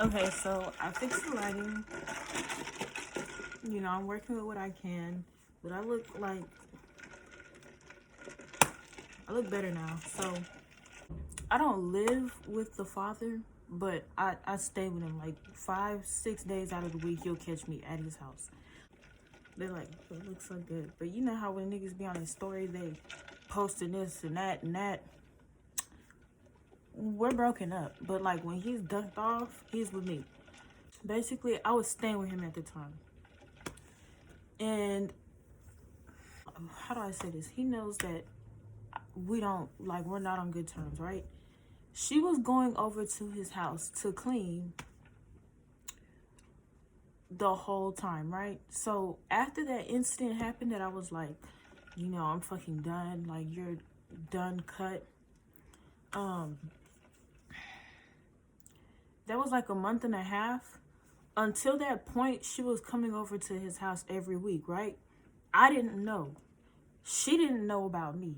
Okay, so I fixed the lighting. You know, I'm working with what I can, but I look better now. So I don't live with the father, but I stay with him like 5, 6 days out of the week. You'll catch me at his house. They're like, it looks so good. But you know how when niggas be on a story, they posting this and that and that. We're broken up, but like when he's ducked off, he's with me. Basically, I was staying with him at the time. And how do I say this? He knows that we're not on good terms, right? She was going over to his house to clean the whole time, right? So after that incident happened that I was like, you know, I'm fucking done, like you're done cut. That was like a month and a half. Until that point, she was coming over to his house every week, right? I didn't know. She didn't know about me.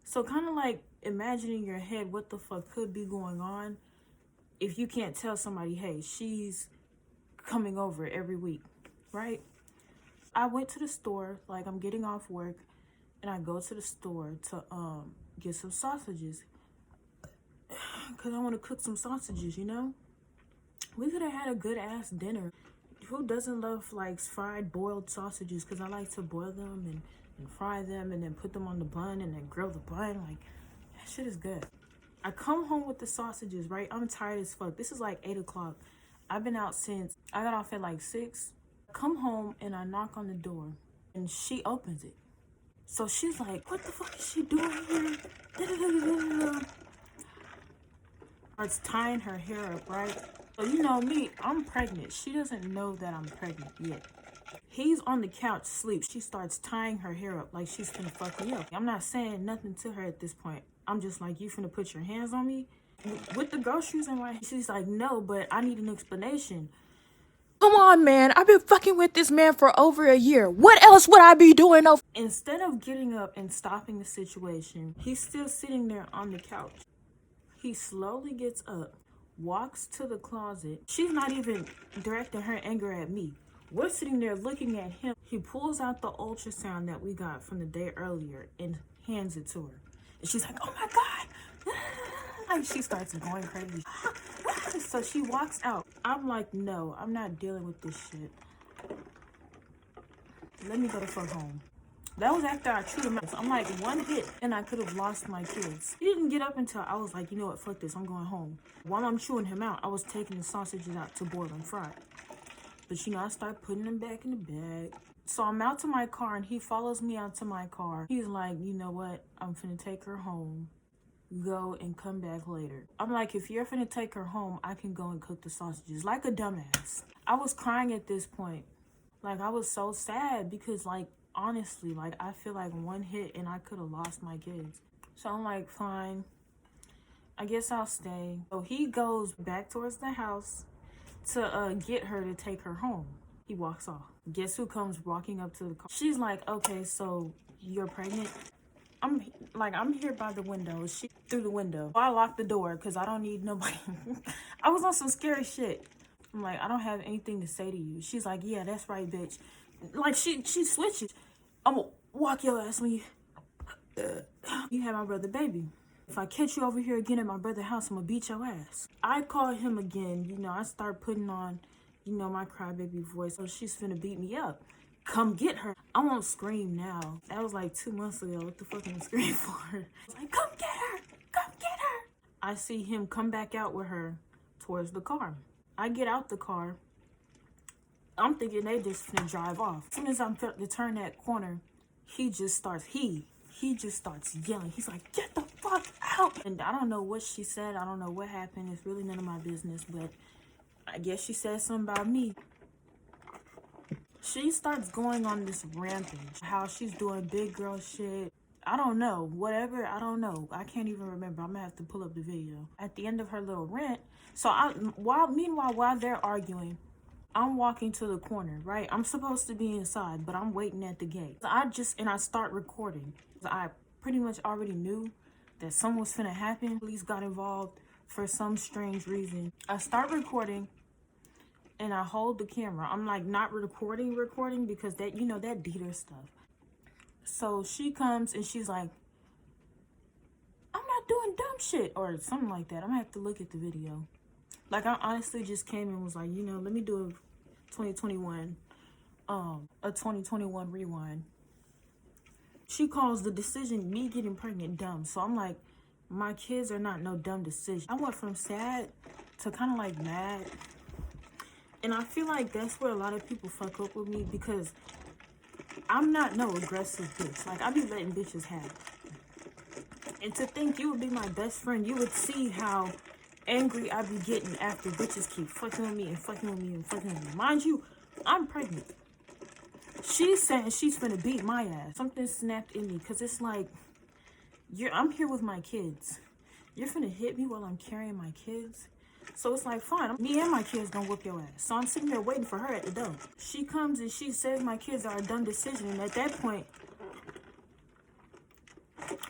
So kind of like imagining in your head what the fuck could be going on if you can't tell somebody, hey, she's coming over every week, right? I went to the store, like I'm getting off work, and I go to the store to get some sausages. Cause I want to cook some sausages, you know? We could have had a good ass dinner. Who doesn't love like fried boiled sausages? Cause I like to boil them and fry them and then put them on the bun and then grill the bun. Like that shit is good. I come home with the sausages, right? I'm tired as fuck. This is like 8 o'clock. I've been out since I got off at like 6. I come home and I knock on the door and she opens it. So she's like, what the fuck is she doing here? Starts tying her hair up, right? So you know me, I'm pregnant. She doesn't know that I'm pregnant yet. He's on the couch asleep. She starts tying her hair up like she's finna fuck me up. I'm not saying nothing to her at this point. I'm just like, you finna put your hands on me? With the groceries and right? She's like, no, but I need an explanation. Come on, man. I've been fucking with this man for over a year. What else would I be doing? Instead of getting up and stopping the situation, he's still sitting there on the couch. He slowly gets up, walks to the closet. She's not even directing her anger at me. We're sitting there looking at him. He pulls out the ultrasound that we got from the day earlier and hands it to her. And she's like, oh my God. Like she starts going crazy. So she walks out. I'm like, no, I'm not dealing with this shit. Let me go the fuck home. That was after I chewed him out. So I'm like, one hit and I could have lost my kids. He didn't get up until I was like, you know what, fuck this, I'm going home. While I'm chewing him out, I was taking the sausages out to boil and fry. But you know, I start putting them back in the bag. So I'm out to my car and he follows me out to my car. He's like, you know what, I'm finna take her home. Go and come back later. I'm like, if you're finna take her home, I can go and cook the sausages like a dumbass. I was crying at this point. Like, I was so sad because, like, honestly, like, I feel like one hit and I could have lost my kids. So I'm like, fine, I guess I'll stay. So he goes back towards the house to get her to take her home. He walks off. Guess who comes walking up to the car? She's like, okay, so you're pregnant? I'm here by the window. She through the window. I locked the door because I don't need nobody. I was on some scary shit. I'm like, I don't have anything to say to you. She's like, yeah, that's right, bitch. Like she switches. I'm gonna walk your ass when you have my brother baby. If I catch you over here again at my brother's house, I'm gonna beat your ass. I call him again, you know, I start putting on, you know, my crybaby voice. So she's finna beat me up. Come get her. I won't scream now. That was like 2 months ago. What the fuck am I screaming for? I was like, come get her. Come get her. I see him come back out with her towards the car. I get out the car. I'm thinking they just finna drive off. As soon as I'm to turn that corner, he just starts yelling. He's like, get the fuck out. And I don't know what she said. I don't know what happened. It's really none of my business. But I guess she said something about me. She starts going on this rampage. How she's doing big girl shit. I don't know. Whatever. I don't know. I can't even remember. I'm gonna have to pull up the video. At the end of her little rant. So meanwhile, while they're arguing, I'm walking to the corner, right? I'm supposed to be inside, but I'm waiting at the gate. I start recording. I pretty much already knew that something was finna happen. Police got involved for some strange reason. I start recording and I hold the camera. I'm like not recording because that, you know, that Dieter stuff. So she comes and she's like, I'm not doing dumb shit or something like that. I'm gonna have to look at the video. Like, I honestly just came and was like, you know, let me do a 2021 rewind. She calls the decision, me getting pregnant, dumb. So I'm like, my kids are not no dumb decision. I went from sad to kind of like mad. And I feel like that's where a lot of people fuck up with me, because I'm not no aggressive bitch. Like, I be letting bitches have it. And to think you would be my best friend, you would see how angry I be getting after bitches keep fucking with me and fucking with me and fucking with me. Mind you, I'm pregnant. She's saying she's finna beat my ass. Something snapped in me, because it's like, I'm here with my kids. You're finna hit me while I'm carrying my kids? So it's like, fine, me and my kids gonna whoop your ass. So I'm sitting there waiting for her at the door. She comes and she says my kids are a dumb decision. And at that point,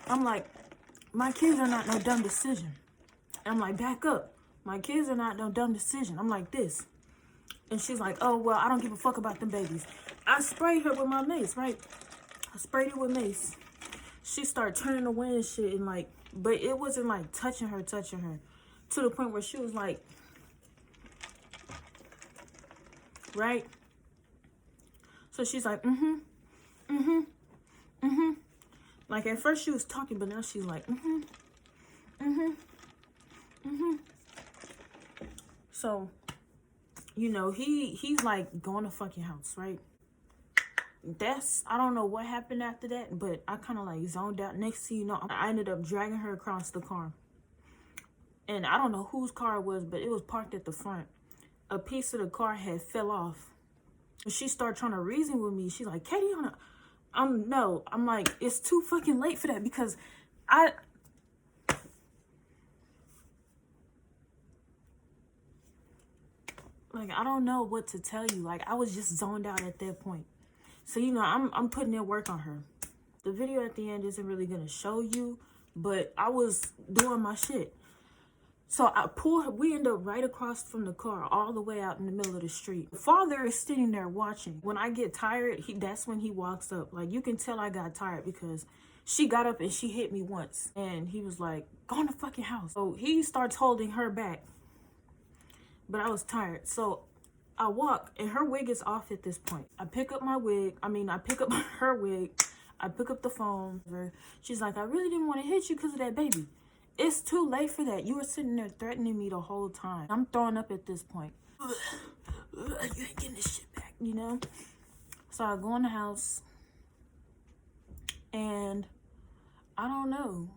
I'm like, my kids are not no dumb decision. And I'm like, back up. My kids are not no dumb decision. I'm like this. And she's like, oh, well, I don't give a fuck about them babies. I sprayed her with my mace, right? I sprayed her with mace. She started turning away and shit, and like, but it wasn't like touching her, to the point where she was like, right? So she's like, like, at first she was talking, but now she's like, So, you know, he's like going to fucking house, right? I don't know what happened after that, but I kind of like zoned out. Next thing you know, I ended up dragging her across the car. And I don't know whose car it was, but it was parked at the front. A piece of the car had fell off. She started trying to reason with me. She's like, Katie, I'm like, it's too fucking late for that, because I don't know what to tell you. Like, I was just zoned out at that point. So, you know, I'm putting in work on her. The video at the end isn't really gonna show you, but I was doing my shit. So we end up right across from the car, all the way out in the middle of the street. The father is sitting there watching. When I get tired, that's when he walks up. Like, you can tell I got tired, because she got up and she hit me once. And he was like, go in the fucking house. So he starts holding her back. But I was tired. So I walk, and her wig is off at this point. I pick up her wig. I pick up the phone. She's like, I really didn't want to hit you because of that baby. It's too late for that. You were sitting there threatening me the whole time. I'm throwing up at this point. You ain't getting this shit back, you know? So I go in the house, and I don't know.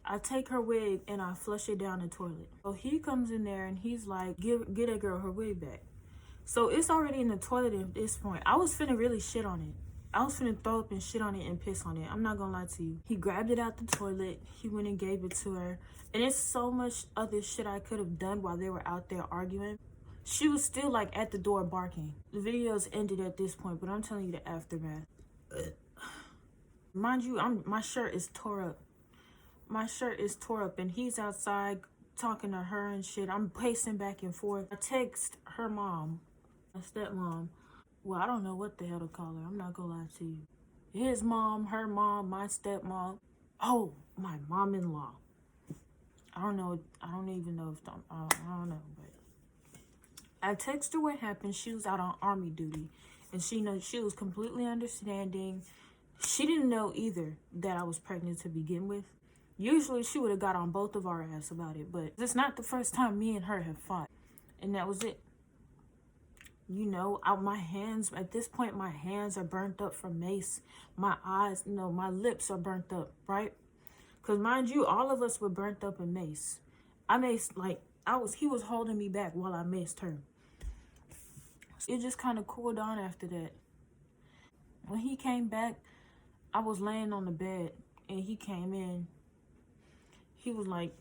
I take her wig and I flush it down the toilet. So he comes in there and he's like, get that girl her wig back. So it's already in the toilet at this point. I was finna really shit on it. I was finna throw up and shit on it and piss on it. I'm not gonna lie to you. He grabbed it out the toilet. He went and gave it to her. And it's so much other shit I could have done while they were out there arguing. She was still like at the door barking. The video's ended at this point, but I'm telling you the aftermath. Mind you, my shirt is tore up. My shirt is tore up, and he's outside talking to her and shit. I'm pacing back and forth. I text her mom, my stepmom. Well, I don't know what the hell to call her. I'm not gonna lie to you. His mom, her mom, my stepmom. Oh, my mom-in-law. I don't know. I don't even know if I don't know. But I text her what happened. She was out on army duty, and she was completely understanding. She didn't know either that I was pregnant to begin with. Usually she would have got on both of our ass about it, but it's not the first time me and her have fought. And that was it. You know, my hands, at this point, my hands are burnt up from mace. My eyes, my lips are burnt up, right? Because mind you, all of us were burnt up in mace. I maced, he was holding me back while I maced her. It just kind of cooled down after that. When he came back, I was laying on the bed, and he came in. He was like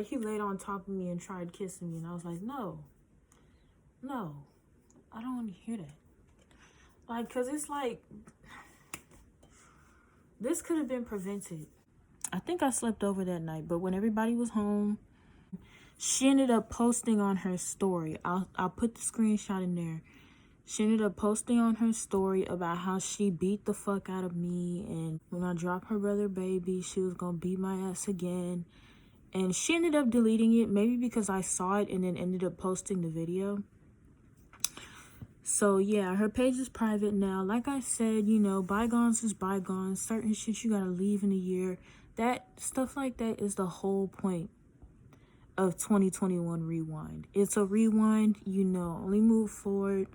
he laid on top of me and tried kissing me. And I was like, no, I don't want to hear that. Like, because it's like, this could have been prevented. I think I slept over that night. But when everybody was home, She ended up posting on her story. I'll put the screenshot in there. She ended up posting on her story about how she beat the fuck out of me, and when I dropped her brother baby, she was gonna beat my ass again. And she ended up deleting it, maybe because I saw it and then ended up posting the video. So yeah, her page is private now. Like I said, you know, bygones is bygones. Certain shit you gotta leave in a year. That stuff like that is the whole point of 2021 Rewind. It's a rewind, you know, only move forward.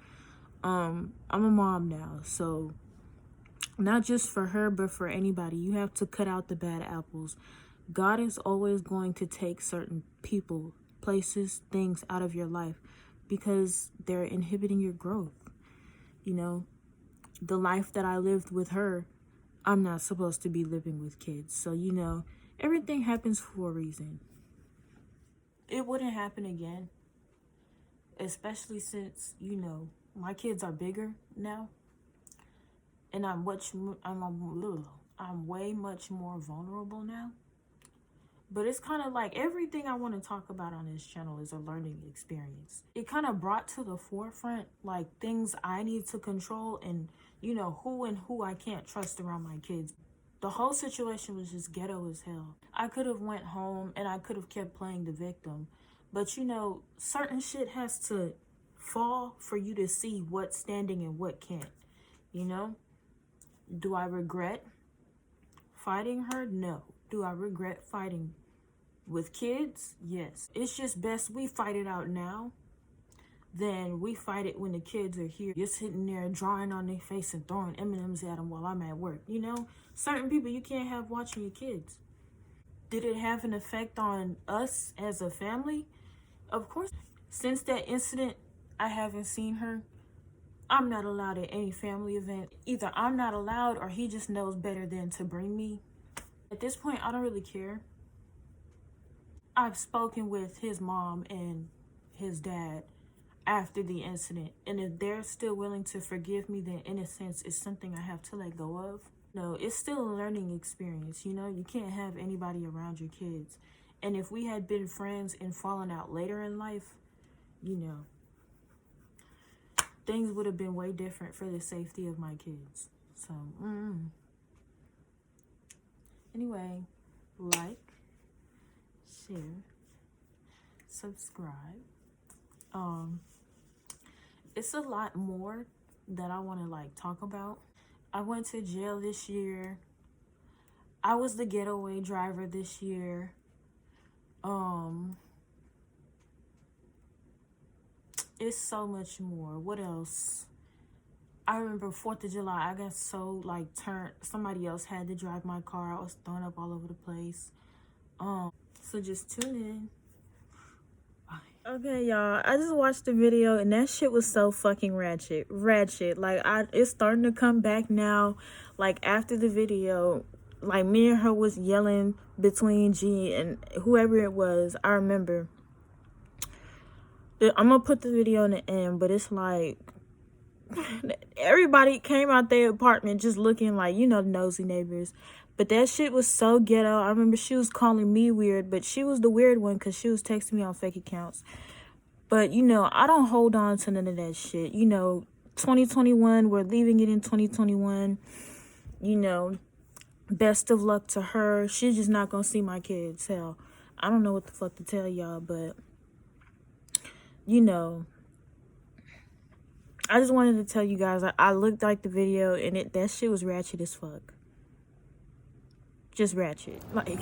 I'm a mom now, so not just for her, but for anybody, you have to cut out the bad apples. God is always going to take certain people, places, things out of your life because they're inhibiting your growth. You know, the life that I lived with her, I'm not supposed to be living with kids. So, you know, everything happens for a reason. It wouldn't happen again, especially since, you know, my kids are bigger now, and I'm way much more vulnerable now. But it's kind of like everything I want to talk about on this channel is a learning experience. It kind of brought to the forefront like things I need to control, and you know, who I can't trust around my kids. The whole situation was just ghetto as hell. I could have went home and I could have kept playing the victim, but you know, certain shit has to fall for you to see what's standing and what can't. You know, do I regret fighting her? No. Do I regret fighting with kids? Yes. It's just best we fight it out now than we fight it when the kids are here. You're sitting there drawing on their face and throwing M&Ms at them while I'm at work. You know, certain people you can't have watching your kids. Did it have an effect on us as a family? Of course. Since that incident, I haven't seen her. I'm not allowed at any family event. Either I'm not allowed or he just knows better than to bring me. At this point, I don't really care. I've spoken with his mom and his dad after the incident, and if they're still willing to forgive me, then in a sense, it's something I have to let go of. No, it's still a learning experience, you know? You can't have anybody around your kids. And if we had been friends and fallen out later in life, you know, things would have been way different for the safety of my kids. So, Anyway, like, share, subscribe. It's a lot more that I want to like talk about. I went to jail this year. I was the getaway driver this year. It's so much more. What else? I remember 4th of July, I got so like turned. Somebody else had to drive my car. I was thrown up all over the place. So just tune in. Bye. Okay, y'all. I just watched the video and that shit was so fucking ratchet. Like it's starting to come back now. Like after the video, like me and her was yelling between G and whoever it was. I remember. I'm gonna put the video in the end, but it's like everybody came out their apartment just looking like, you know, nosy neighbors. But that shit was so ghetto. I remember she was calling me weird, but she was the weird one because she was texting me on fake accounts. But, you know, I don't hold on to none of that shit. You know, 2021, we're leaving it in 2021. You know, best of luck to her. She's just not gonna see my kids. Hell, I don't know what the fuck to tell y'all, but, you know, I just wanted to tell you guys, I looked like the video and that shit was ratchet as fuck. Just ratchet. Like...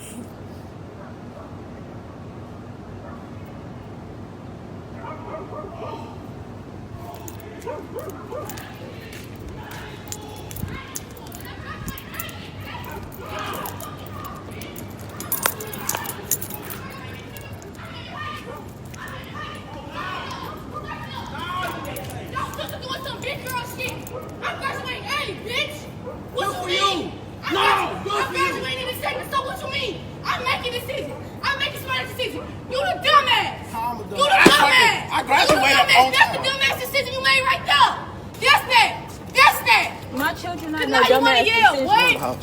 My children not no dumbass decision.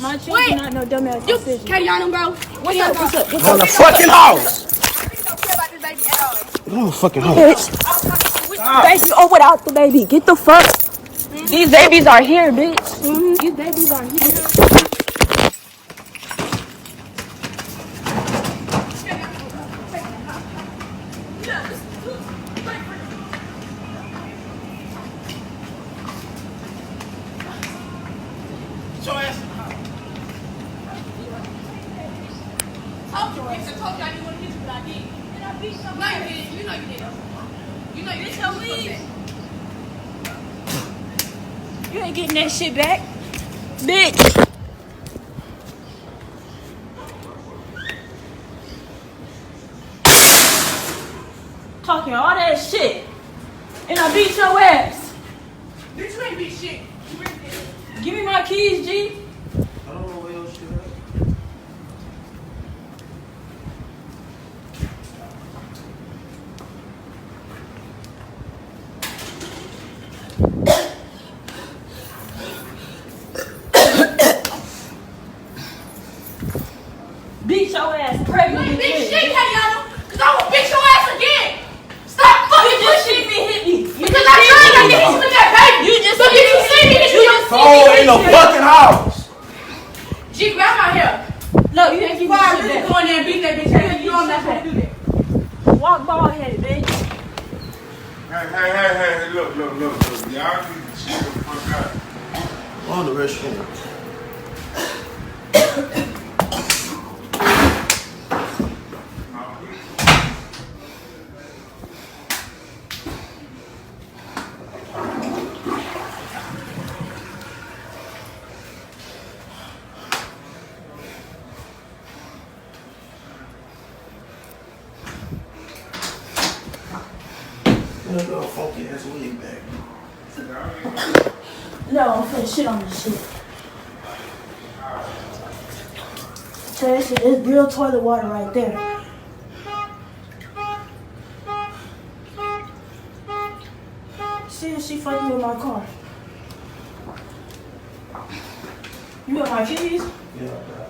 My children not no dumbass decision. Katie on them, bro. What's up? On the fucking house. I'm fucking home. Bitch. Baby, oh, without the baby. Get the fuck. These babies are here, bitch. These babies are here. Show ass. I told you I didn't want to hit you, but I did. And I beat you. No, you didn't. You know you didn't. You know you didn't. Tell me. You ain't getting that shit back. Bitch. Talking all that shit. And I beat your ass. Bitch, you ain't beat shit. You really did. Give me my keys, G. I don't know where your shit at. Beat your ass You pregnant. ain't beat shit, Kayana. Because I will beat your ass again. Stop fucking You just pushing see me hit me. Because I'm trying to get you with that baby. You just Look, see if you me see me, hit you just see Oh, me. in the fucking house. G, grab my hair. No, you ain't Before I getting really shit go in there and beat that bitch ass, you don't know how to do that. back. Walk bald headed, bitch. Hey, look. Y'all need to chill the fuck out. On the restroom. That little funky ass wig back. No, I'm finna shit on this shit. So that shit is real toilet water right there. See if she fucking with my car. You got my keys? Yeah.